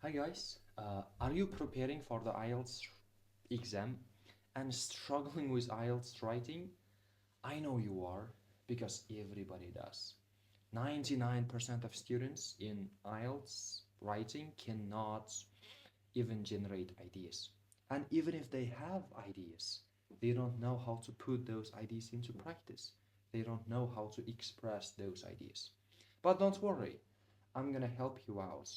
Hi guys, are you preparing for the IELTS exam and struggling with IELTS writing? I know you are because everybody does. 99% of students in IELTS writing cannot even generate ideas. And even if they have ideas, they don't know how to put those ideas into practice. They don't know how to express those ideas. But don't worry, I'm gonna help you out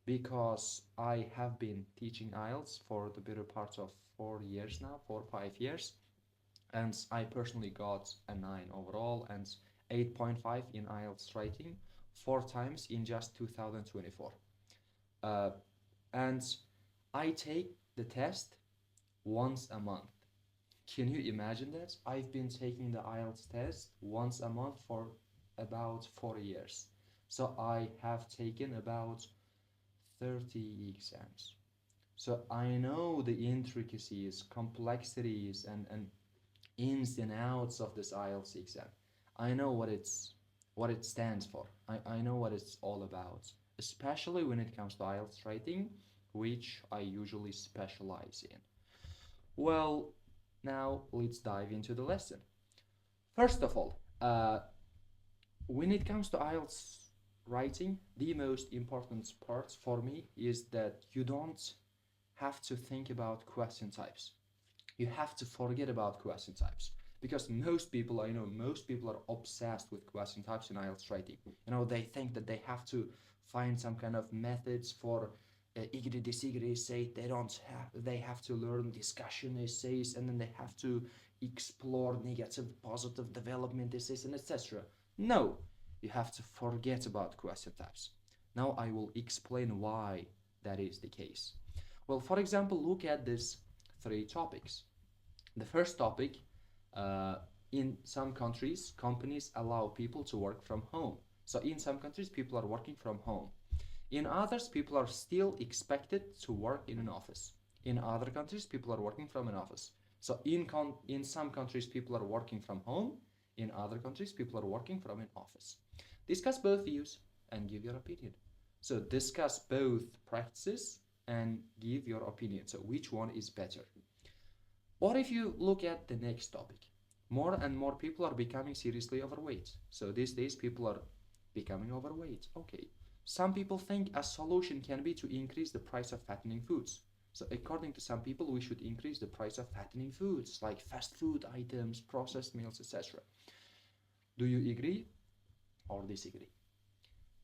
because I have been teaching IELTS for the better part of 4 years now, 4 or 5 years, and I personally got a 9 overall and 8.5 in IELTS writing 4 times in just 2024. Uh, and I take the test once a month. Can you imagine that? I've been taking the IELTS test once a month for about 4 years. So I have taken about 30 exams. So I know the intricacies, complexities, and ins and outs of this IELTS exam. I know what it stands for. I know what it's all about, especially when it comes to IELTS writing, which I usually specialize in. Well, now let's dive into the lesson. First of all, when it comes to IELTS writing, the most important part for me is that you don't have to think about question types. You have to forget about question types because I know most people are obsessed with question types in IELTS writing. They think that they have to find some kind of methods for igri disigri essay. They have to learn discussion essays, and then they have to explore negative, positive development essays, and etc. No, you have to forget about question types. Now I will explain why that is the case. Well, for example, look at these three topics. The first topic, uh, in some countries, companies allow people to work from home. So in some countries, people are working from home. In others, people are still expected to work in an office. In other countries, people are working from an office. So in some countries, people are working from home. In other countries, people are working from an office. Discuss both views and give your opinion. So discuss both practices and give your opinion. So which one is better? Or if you look at the next topic, more and more people are becoming seriously overweight. So these days people are becoming overweight. Okay. Some people think a solution can be to increase the price of fattening foods. So according to some people, we should increase the price of fattening foods like fast food items, processed meals, etc. Do you agree or disagree?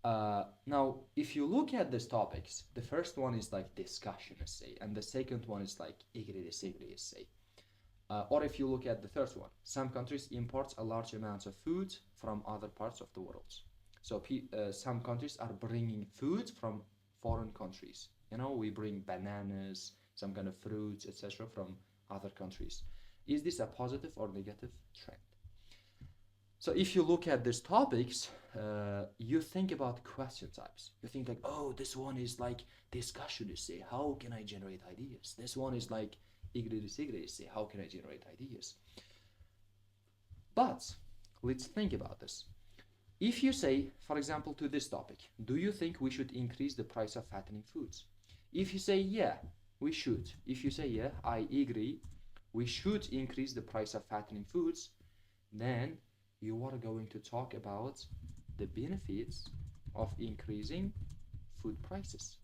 Now, if you look at these topics, the first one is like discussion essay, and the second one is like agree disagree essay. Or if you look at the third one, some countries import a large amount of food from other parts of the world. So some countries are bringing food from foreign countries. We bring bananas, some kind of fruits, etc. from other countries. Is this a positive or negative trend? So if you look at these topics, you think about question types. You think like, oh, this one is like discussion essay. How can I generate ideas? This one is like igri essay. How can I generate ideas? But let's think about this. If you say, for example, to this topic, do you think we should increase the price of fattening foods? If you say, yeah, we should. If you say, yeah, I agree, we should increase the price of fattening foods, then you are going to talk about the benefits of increasing food prices.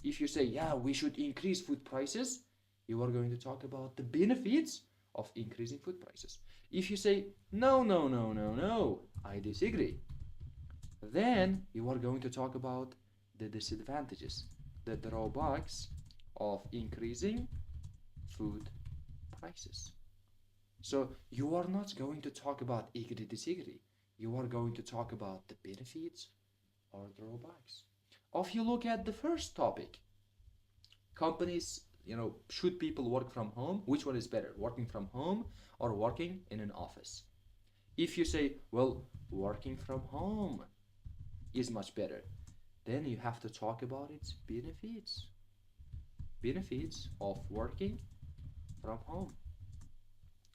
If you say, yeah, we should increase food prices, you are going to talk about the benefits of increasing food prices. If you say, no, no, no, no, no, I disagree, then you are going to talk about the disadvantages, the drawbacks of increasing food prices. So you are not going to talk about agree disagree. You are going to talk about the benefits or drawbacks. Or if you look at the first topic, companies, should people work from home? Which one is better, working from home or working in an office? If you say, well, working from home is much better, then you have to talk about its benefits. Benefits of working from home.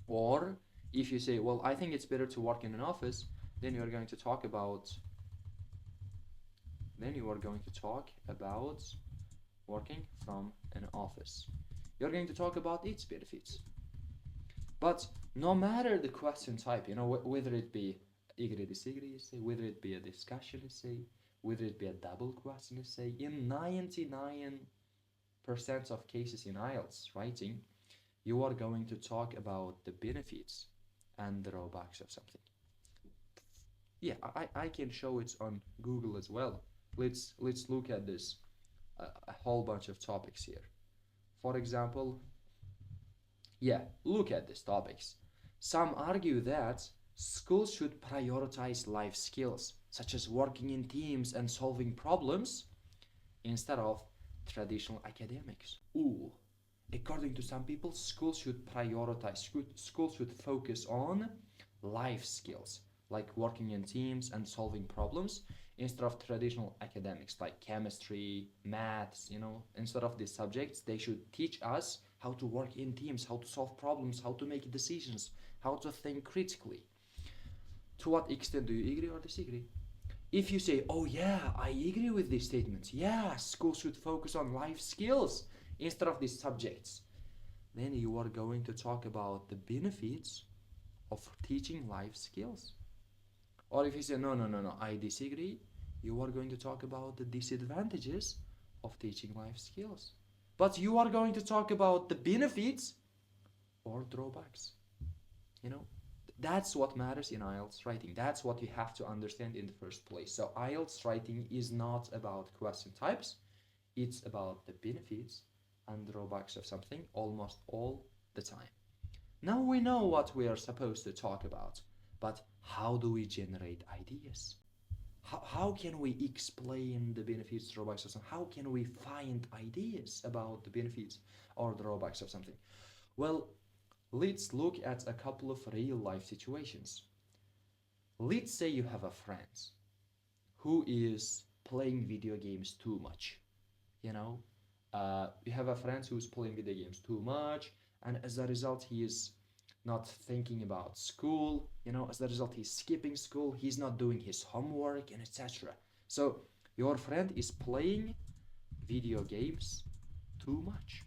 Or if you say, well, I think it's better to work in an office, then you are going to talk about working from an office. You're going to talk about its benefits. But no matter the question type, whether it be agree-disagree essay, whether it be a discussion essay, whether it be a double question essay, in 99% of cases in IELTS writing, you are going to talk about the benefits and drawbacks of something. Yeah, I can show it on Google as well. Let's look at this, a whole bunch of topics here. For example, yeah, look at these topics. Some argue that schools should prioritize life skills, such as working in teams and solving problems, instead of traditional academics. Ooh, according to some people, schools should prioritize, schools should focus on life skills, like working in teams and solving problems, instead of traditional academics like chemistry, maths, instead of these subjects, they should teach us how to work in teams, how to solve problems, how to make decisions, how to think critically. To what extent do you agree or disagree? If you say, oh yeah, I agree with these statements, yeah, schools should focus on life skills instead of these subjects, then you are going to talk about the benefits of teaching life skills. Or if you say, no, I disagree, you are going to talk about the disadvantages of teaching life skills. But you are going to talk about the benefits or drawbacks. That's what matters in IELTS writing. That's what you have to understand in the first place. So IELTS writing is not about question types. It's about the benefits and drawbacks of something almost all the time. Now we know what we are supposed to talk about, but how do we generate ideas? How can we explain the benefits, drawbacks of something? How can we find ideas about the benefits or drawbacks of something? Well, let's look at a couple of real life situations. Let's say you have a friend who is playing video games too much. You have a friend who's playing video games too much, and as a result, he is not thinking about school. As a result, he's skipping school, he's not doing his homework, and etc. So your friend is playing video games too much.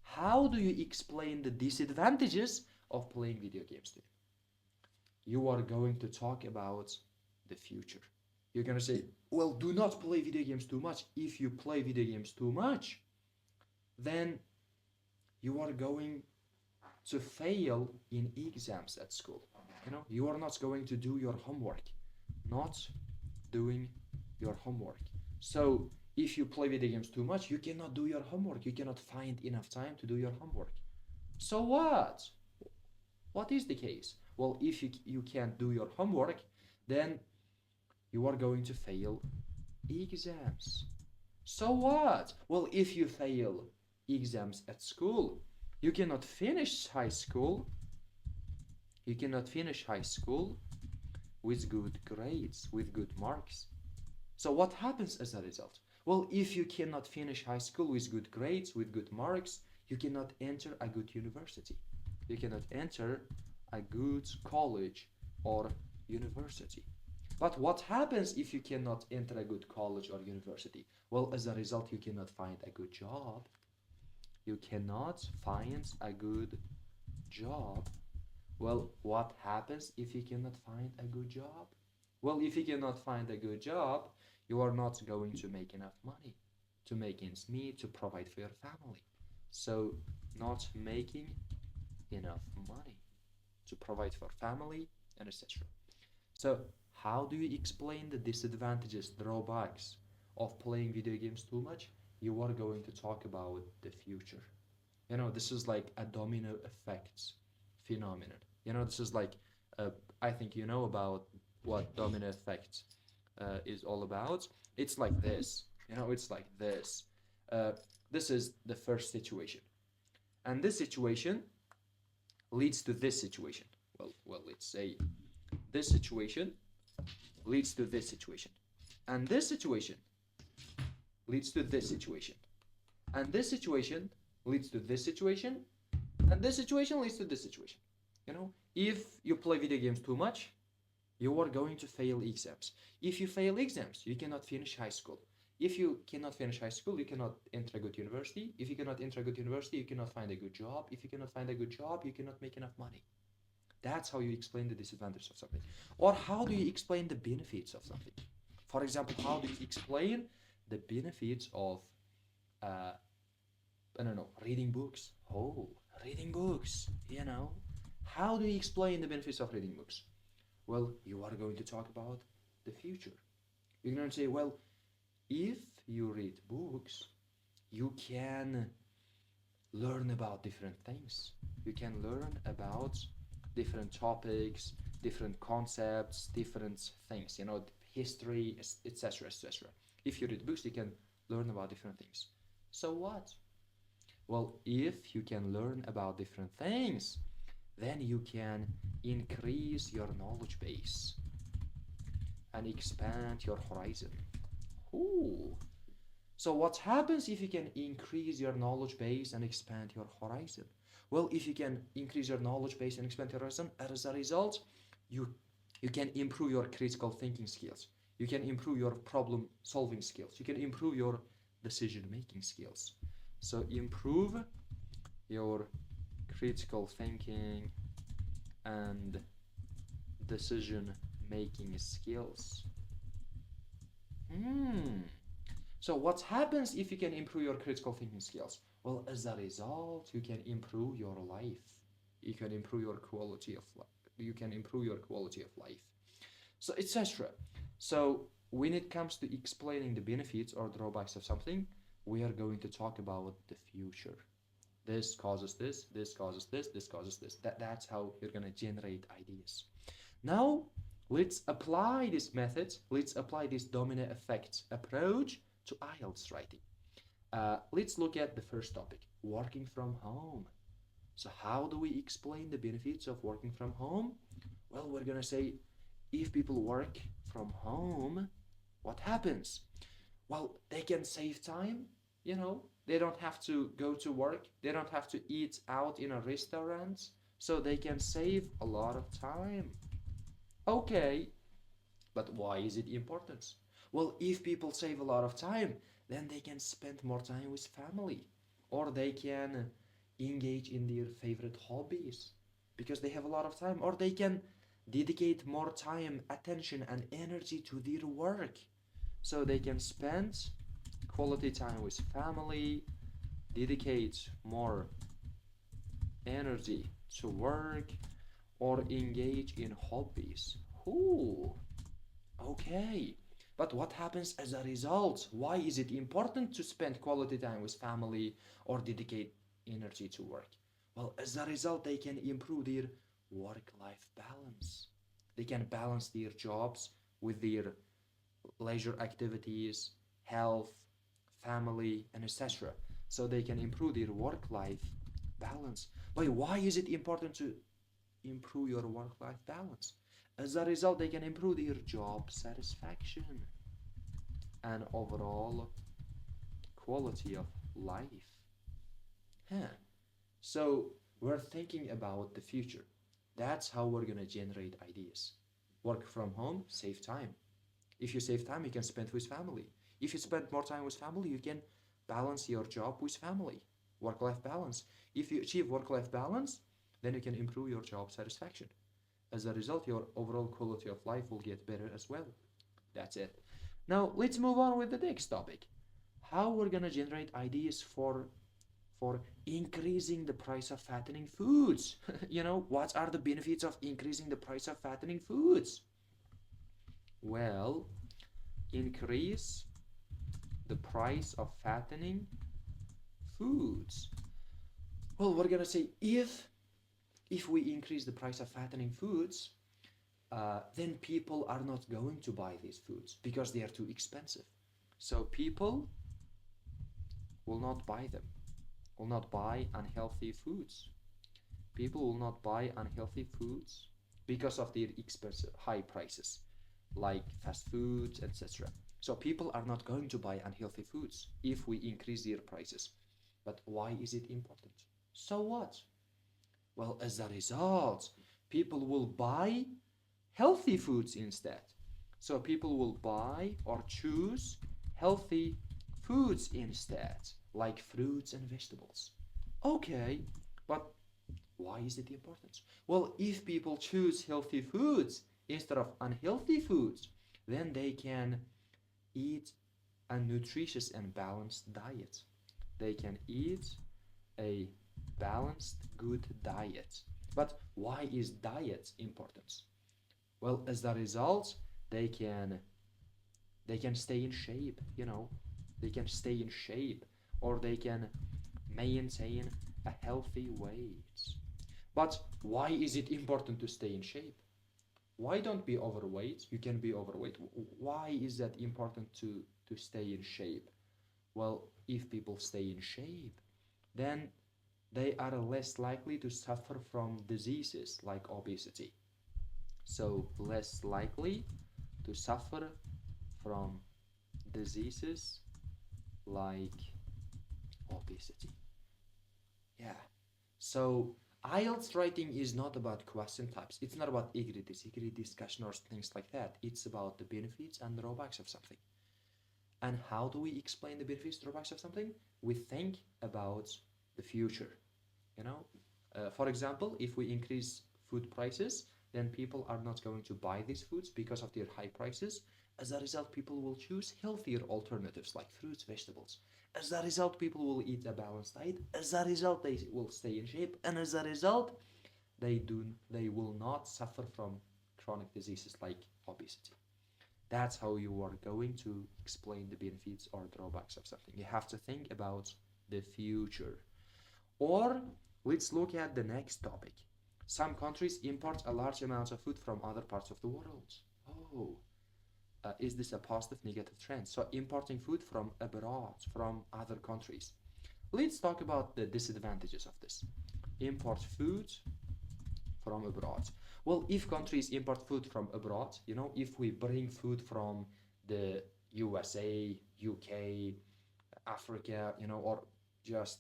How do you explain the disadvantages of playing video games to him? You are going to talk about the future. You're going to say, well, do not play video games too much. If you play video games too much, then you are going to fail in exams at school. You are not going to do your homework. Not doing your homework. So if you play video games too much, you cannot do your homework. You cannot find enough time to do your homework. So what? What is the case? Well, if you can't do your homework, then you are going to fail exams. So what? Well, if you fail exams at school, you cannot finish high school. You cannot finish high school with good grades, with good marks. So what happens as a result? Well, if you cannot finish high school with good grades, with good marks, you cannot enter a good university. You cannot enter a good college or university. But what happens if you cannot enter a good college or university? Well, as a result, you cannot find a good job. You cannot find a good job. Well, what happens if you cannot find a good job? Well, if you cannot find a good job, you are not going to make enough money to make ends meet, to provide for your family. So, not making enough money to provide for family and etc. So, how do you explain the disadvantages, drawbacks of playing video games too much? You are going to talk about the future. This is like a domino effect phenomenon. This is like, I think you know about what domino effect is all about. It's like this. It's like this. This is the first situation. And this situation leads to this situation. Well, let's say this situation leads to this situation. And this situation leads to this situation. And this situation leads to this situation. And this situation leads to this situation. If you play video games too much, you are going to fail exams. If you fail exams, you cannot finish high school. If you cannot finish high school, you cannot enter a good university. If you cannot enter a good university, you cannot find a good job. If you cannot find a good job, you cannot make enough money. That's how you explain the disadvantages of something. Or how do you explain the benefits of something? For example, how do you explain the benefits of, I don't know, reading books? Oh, reading books, you know. How do you explain the benefits of reading books? Well, you are going to talk about the future. You're going to say, well, if you read books, you can learn about different things. You can learn about different topics, different concepts, different things, you know, history, etc., etc. If you read books, you can learn about different things. So what? Well, if you can learn about different things, then you can increase your knowledge base and expand your horizon. Ooh. So what happens if you can increase your knowledge base and expand your horizon? Well, if you can increase your knowledge base and expand your horizon, as a result, you can improve your critical thinking skills. You can improve your problem solving skills. You can improve your decision making skills. So improve your critical thinking and decision making skills. So what happens if you can improve your critical thinking skills? Well, as a result, you can improve your life. You can improve your quality of life. You can improve your quality of life. So, etc. So, when it comes to explaining the benefits or drawbacks of something, we are going to talk about the future. This causes this, this causes this, this causes this. That's how you're going to generate ideas. Now, let's apply this method. Let's apply this domino effect approach to IELTS writing. Let's look at the first topic, working from home. So how do we explain the benefits of working from home? Well, we're going to say, if people work from home, what happens? Well, they can save time, you know, they don't have to go to work, they don't have to eat out in a restaurant, so they can save a lot of time. Okay, but why is it important? Well, if people save a lot of time, then they can spend more time with family, or they can engage in their favorite hobbies because they have a lot of time, or they can dedicate more time, attention, and energy to their work. So they can spend quality time with family, dedicate more energy to work, or engage in hobbies. Ooh, okay. But what happens as a result? Why is it important to spend quality time with family or dedicate energy to work? Well, as a result, they can improve their work-life balance. They can balance their jobs with their leisure activities, health, family, and etc. So they can improve their work-life balance. But why is it important to improve your work-life balance? As a result, they can improve their job satisfaction and overall quality of life. Huh. So we're thinking about the future. That's how we're going to generate ideas. Work from home, save time. If you save time, you can spend with family. If you spend more time with family, you can balance your job with family. Work-life balance. If you achieve work-life balance, then you can improve your job satisfaction. As a result, your overall quality of life will get better as well. That's it. Now, let's move on with the next topic. How we're gonna generate ideas for increasing the price of fattening foods. You know, what are the benefits of increasing the price of fattening foods? Well, increase the price of fattening foods. Well, we're gonna say if we increase the price of fattening foods, then people are not going to buy these foods because they are too expensive. So people will not buy them, will not buy unhealthy foods. People will not buy unhealthy foods because of their expensive high prices, like fast foods, etc. So people are not going to buy unhealthy foods if we increase their prices. But why is it important? So what? Well, as a result, people will buy healthy foods instead. So people will buy or choose healthy foods instead, like fruits and vegetables. Okay, but why is it important? Well, if people choose healthy foods instead of unhealthy foods, then they can eat a nutritious and balanced diet. They can eat a balanced, good diet. But why is diet important? Well, as a result, they can they can stay in shape, they can stay in shape, or they can maintain a healthy weight. But why is it important to stay in shape? Why don't be overweight? You can be overweight. Why is that important to stay in shape? Well, if people stay in shape, then they are less likely to suffer from diseases like obesity. So less likely to suffer from diseases like obesity. Yeah. So IELTS writing is not about question types. It's not about degree discussion or things like that. It's about the benefits and drawbacks of something. And how do we explain the benefits, drawbacks of something? We think about the future. For example, if we increase food prices, then people are not going to buy these foods because of their high prices. As a result, people will choose healthier alternatives like fruits, vegetables. As a result, people will eat a balanced diet. As a result, they will stay in shape. And as a result, they will not suffer from chronic diseases like obesity. That's how you are going to explain the benefits or drawbacks of something. You have to think about the future. Or let's look at the next topic. Some countries import a large amount of food from other parts of the world. Oh, is this a positive, negative trend? So importing food from abroad, from other countries. Let's talk about the disadvantages of this. Import food from abroad. Well, if countries import food from abroad, if we bring food from the USA, UK, Africa, or just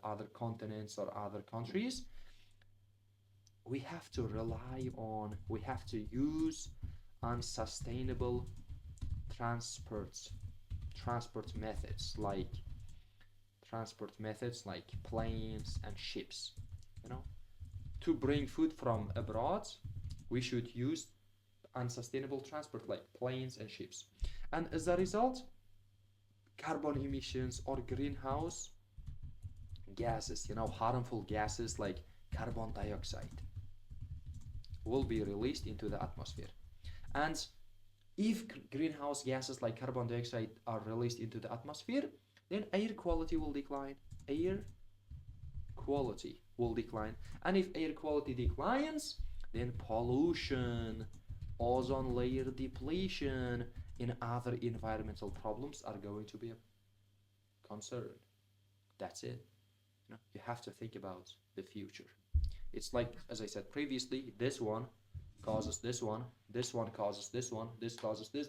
other continents or other countries, we have to use unsustainable transport methods like planes and ships. To bring food from abroad, we should use unsustainable transport like planes and ships. And as a result, carbon emissions or greenhouse gases, harmful gases like carbon dioxide will be released into the atmosphere. And if greenhouse gases like carbon dioxide are released into the atmosphere, then air quality will decline. And if air quality declines, then pollution, ozone layer depletion, and other environmental problems are going to be a concern. That's it. You have to think about the future. It's like, as I said previously, this one causes this one, this one causes this one, this causes this.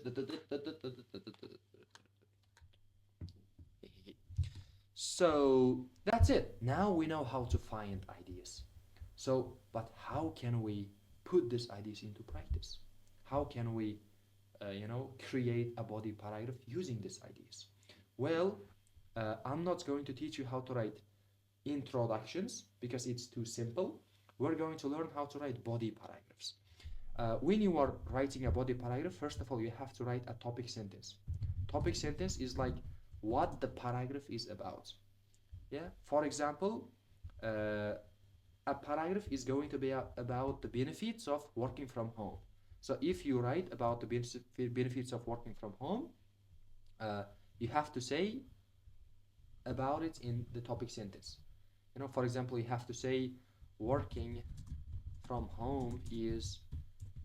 So that's it. Now we know how to find ideas. So, but how can we put these ideas into practice? How can we, create a body paragraph using these ideas? Well, I'm not going to teach you how to write introductions because it's too simple. We're going to learn how to write body paragraphs. When you are writing a body paragraph, first of all, you have to write a topic sentence. Topic sentence is like what the paragraph is about. Yeah. For example, a paragraph is going to be about the benefits of working from home. So if you write about the benefits of working from home, you have to say about it in the topic sentence. For example, you have to say working from home is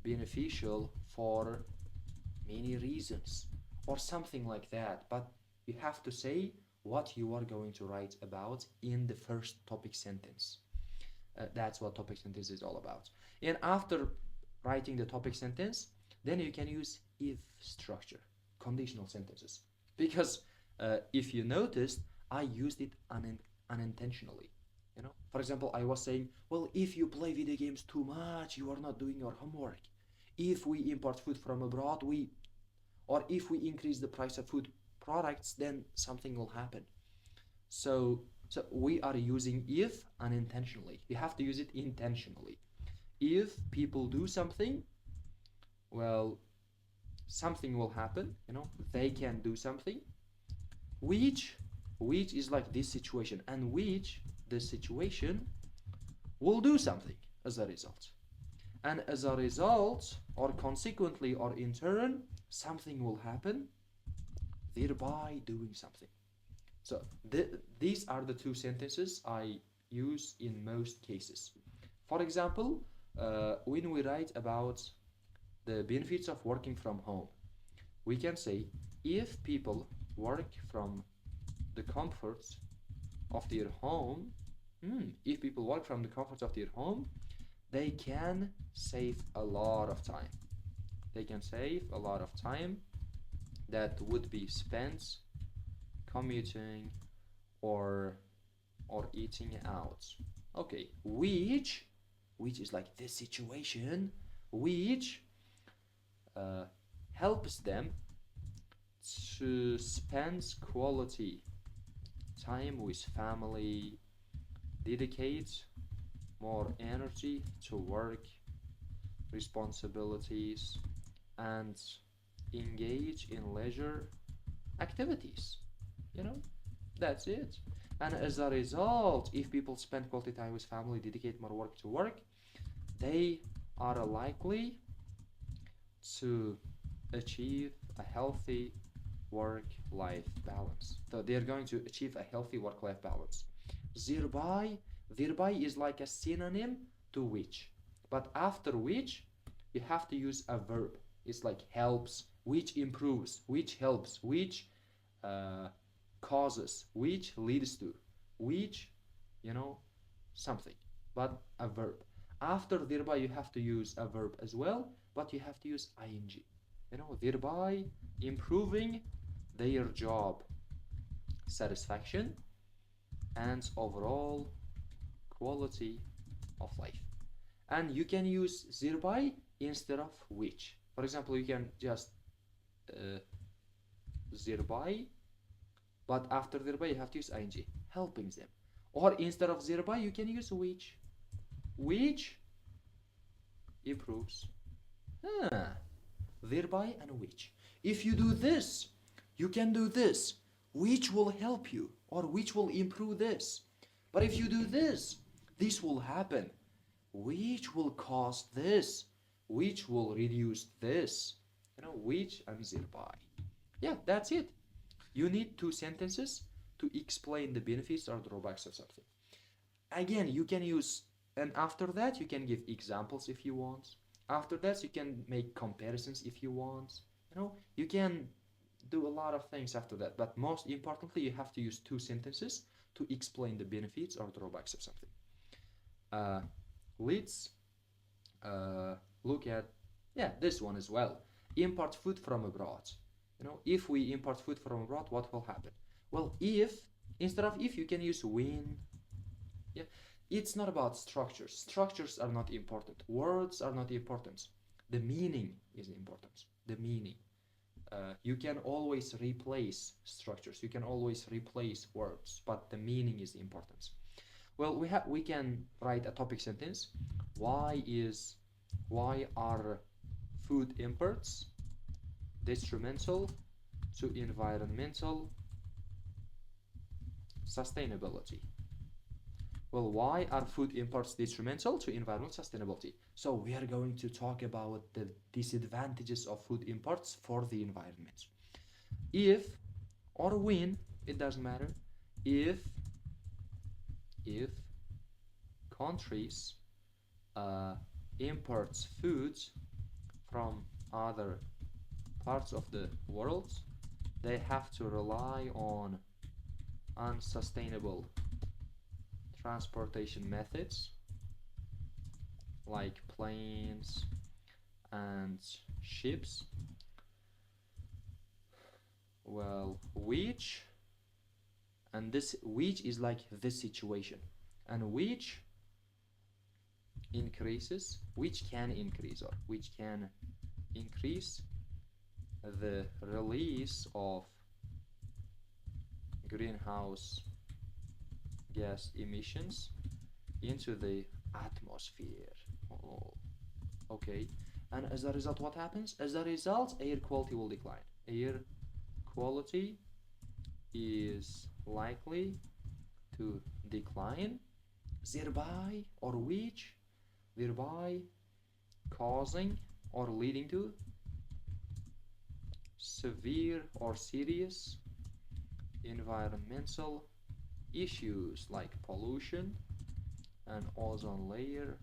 beneficial for many reasons or something like that. But you have to say what you are going to write about in the first topic sentence. That's what topic sentence is all about. And after writing the topic sentence, then you can use if structure, conditional sentences. Because if you noticed, I used it unintentionally. For example, I was saying, well, if you play video games too much, you are not doing your homework. If we import food from abroad, or if we increase the price of food products, then something will happen. So we are using if unintentionally. You have to use it intentionally. If people do something, well, something will happen, they can do something, which is like this situation, and which the situation will do something as a result. And as a result, or consequently, or in turn, something will happen, thereby doing something. So these are the two sentences I use in most cases. For example, when we write about the benefits of working from home, we can say, if people work from the comforts of their home, if people work from the comforts of their home, they can save a lot of time. They can save a lot of time that would be spent commuting or eating out. Okay, which is like this situation, which helps them to spend quality time with family, dedicate more energy to work responsibilities, and engage in leisure activities. That's it. And as a result, if people spend quality time with family, dedicate more work to work, they are likely to achieve a healthy work-life balance. So they're going to achieve a healthy work-life balance. Thereby is like a synonym to which, but after which you have to use a verb. It's like helps, which improves, which helps, which causes, which leads to, which, something, but a verb. After thereby you have to use a verb as well, but you have to use ing. Thereby improving their job satisfaction and overall quality of life. And you can use thereby instead of which. For example, you can just thereby, but after thereby you have to use ing, helping them. Or instead of thereby you can use which improves. Thereby and which. If you do this, you can do this, which will help you, or which will improve this. But if you do this, this will happen, which will cause this, which will reduce this. Which and thereby. Yeah, that's it. You need two sentences to explain the benefits or drawbacks of something. Again, you can use, and after that you can give examples if you want. After that you can make comparisons if you want. You can do a lot of things after that, but most importantly you have to use two sentences to explain the benefits or drawbacks of something. Let's look at this one as well. Import food from abroad. If we import food from abroad, what will happen? Well, if instead of if, you can use when. It's not about structures. Structures are not important. Words are not important. The meaning is important. The meaning. You can always replace structures. You can always replace words, but the meaning is important. Well, we can write a topic sentence. Why are food imports detrimental to environmental sustainability? Well, why are food imports detrimental to environmental sustainability? So we are going to talk about the disadvantages of food imports for the environment. If or when, it doesn't matter, if countries imports foods from other parts of the world, they have to rely on unsustainable transportation methods like planes and ships. Well, which is like this situation, and which can increase the release of greenhouse gas emissions into the atmosphere. Oh, okay. And as a result, what happens? As a result, air quality will decline. Air quality is likely to decline, thereby or which thereby causing or leading to severe or serious environmental issues like pollution and ozone layer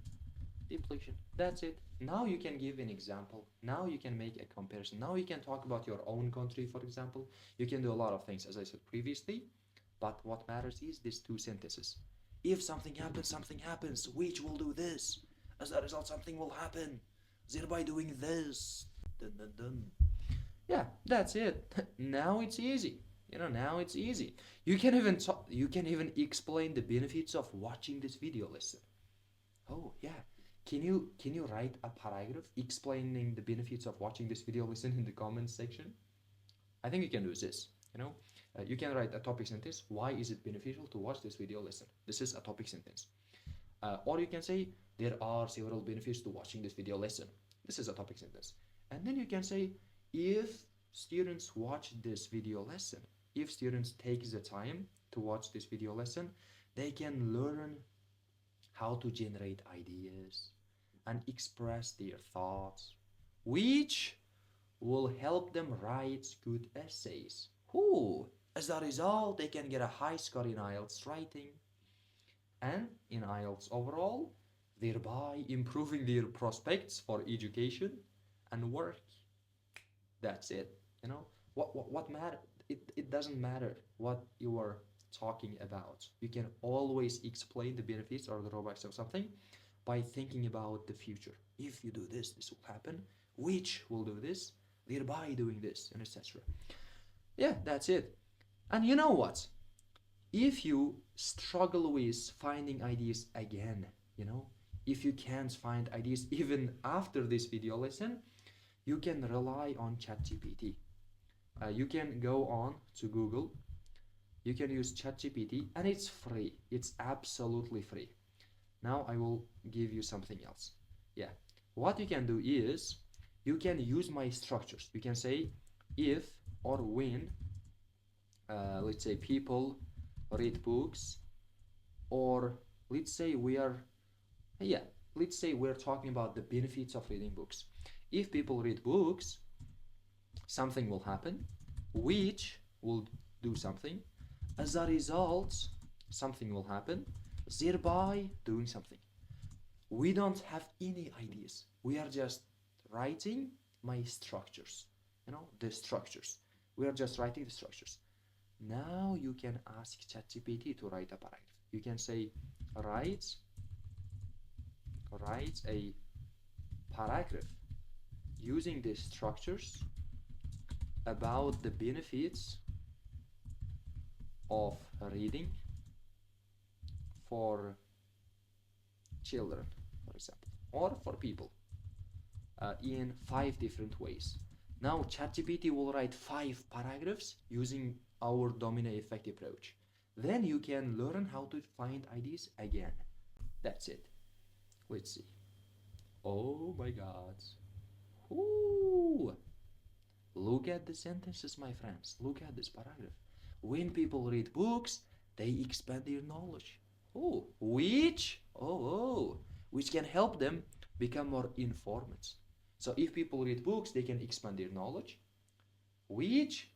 depletion. That's it. Now you can give an example. Now you can make a comparison. Now you can talk about your own country, for example. You can do a lot of things, as I said previously. But what matters is these two sentences. If something happens, which will do this. As a result, something will happen, thereby doing this. Dun, dun, dun. Yeah, that's it. Now it's easy. Now it's easy. You can even explain the benefits of watching this video lesson. Oh yeah. Can you write a paragraph explaining the benefits of watching this video lesson in the comments section? I think you can do this. You can write a topic sentence. Why is it beneficial to watch this video lesson? This is a topic sentence. Or you can say there are several benefits to watching this video lesson. This is a topic sentence. And then you can say if students watch this video lesson, if students take the time to watch this video lesson, they can learn how to generate ideas and express their thoughts, which will help them write good essays. Ooh, as a result, they can get a high score in IELTS writing and in IELTS overall, thereby improving their prospects for education and work. That's it. What matter? It doesn't matter what you are talking about. You can always explain the benefits or the drawbacks of something by thinking about the future. If you do this, this will happen, which will do this, thereby doing this, and etc. Yeah, that's it. And you know what? If you struggle with finding ideas again, if you can't find ideas even after this video lesson, you can rely on ChatGPT. You can go on to Google. You can use ChatGPT, and it's free. It's absolutely free. Now I will give you something else. Yeah, what you can do is you can use my structures. You can say if or when, let's say people read books, or let's say we're talking about the benefits of reading books. If people read books, something will happen, which will do something. As a result, something will happen, thereby doing something. We don't have any ideas. We are just writing my structures, the structures. We are just writing the structures. Now you can ask ChatGPT to write a paragraph. You can say, write a paragraph using the structures about the benefits of reading for children, for example, or for people, in 5 different ways. Now ChatGPT will write 5 paragraphs using our domino effect approach. Then you can learn how to find ideas again. That's it. Let's see. Oh my God. Ooh. Look at the sentences, my friends. Look at this paragraph. When people read books, they expand their knowledge. Which can help them become more informed. So if people read books, they can expand their knowledge, which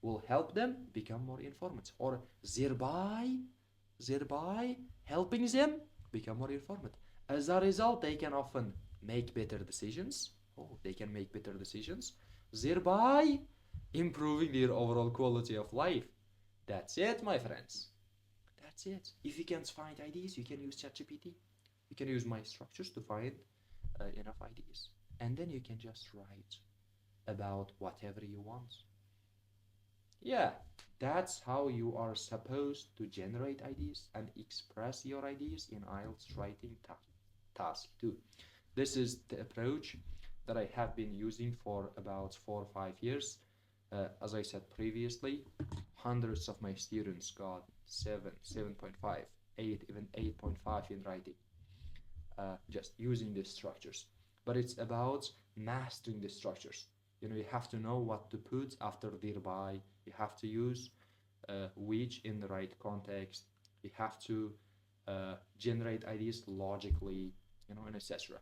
will help them become more informed, or thereby helping them become more informed. As a result, they can often make better decisions. They can make better decisions, thereby improving their overall quality of life. That's it, my friends. That's it. If you can't find ideas, you can use ChatGPT. You can use my structures to find enough ideas. And then you can just write about whatever you want. Yeah, that's how you are supposed to generate ideas and express your ideas in IELTS writing task 2. This is the approach that I have been using for about 4 or 5 years. As I said previously, hundreds of my students got 7, 7.5, 8, even 8.5 in writing, just using these structures. But it's about mastering the structures. You have to know what to put after thereby. You have to use which in the right context. You have to generate ideas logically, and etc.